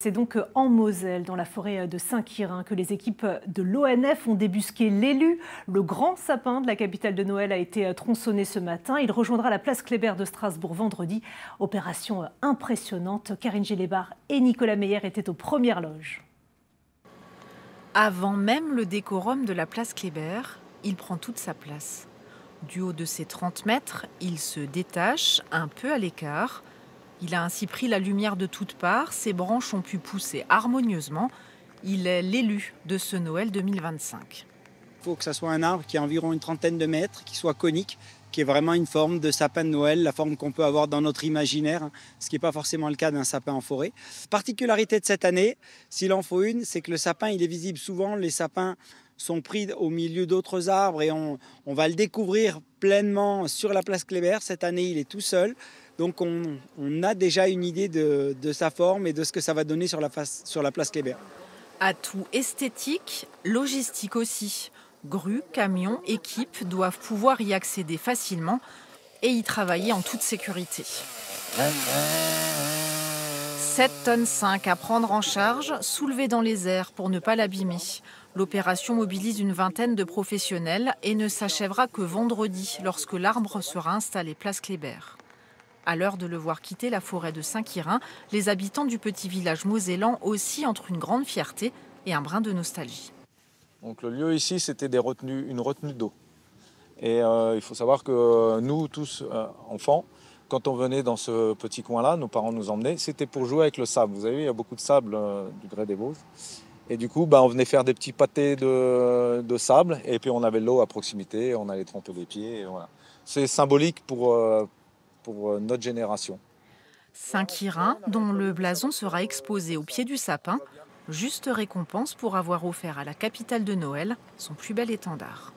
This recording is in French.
C'est donc en Moselle, dans la forêt de Saint-Quirin, que les équipes de l'ONF ont débusqué l'élu. Le grand sapin de la capitale de Noël a été tronçonné ce matin. Il rejoindra la place Kléber de Strasbourg vendredi. Opération impressionnante. Karine Gélébar et Nicolas Meyer étaient aux premières loges. Avant même le décorum de la place Kléber, il prend toute sa place. Du haut de ses 30 mètres, il se détache, un peu à l'écart. Il a ainsi pris la lumière de toutes parts, ses branches ont pu pousser harmonieusement. Il est l'élu de ce Noël 2025. Il faut que ce soit un arbre qui a environ une trentaine de mètres, qui soit conique, qui est vraiment une forme de sapin de Noël, la forme qu'on peut avoir dans notre imaginaire, ce qui n'est pas forcément le cas d'un sapin en forêt. Particularité de cette année, s'il en faut une, c'est que le sapin il est visible souvent. Les sapins sont pris au milieu d'autres arbres et on va le découvrir pleinement sur la place Kléber. Cette année, il est tout seul. Donc on a déjà une idée de sa forme et de ce que ça va donner sur la place Kléber. Atout esthétique, logistique aussi. Grues, camions, équipes doivent pouvoir y accéder facilement et y travailler en toute sécurité. 7,5 tonnes à prendre en charge, soulevées dans les airs pour ne pas l'abîmer. L'opération mobilise une vingtaine de professionnels et ne s'achèvera que vendredi, lorsque l'arbre sera installé place Kléber. À l'heure de le voir quitter la forêt de Saint-Quirin, les habitants du petit village mosellan oscillent entre une grande fierté et un brin de nostalgie. Donc le lieu ici, c'était une retenue d'eau. Et il faut savoir que nous, tous enfants, quand on venait dans ce petit coin-là, nos parents nous emmenaient, c'était pour jouer avec le sable. Vous savez, il y a beaucoup de sable du Grès des Vosges. Et du coup, on venait faire des petits pâtés de sable. Et puis on avait l'eau à proximité, on allait tremper les pieds. Et voilà. C'est symbolique pour notre génération. Saint-Quirin, dont le blason sera exposé au pied du sapin, juste récompense pour avoir offert à la capitale de Noël son plus bel étendard.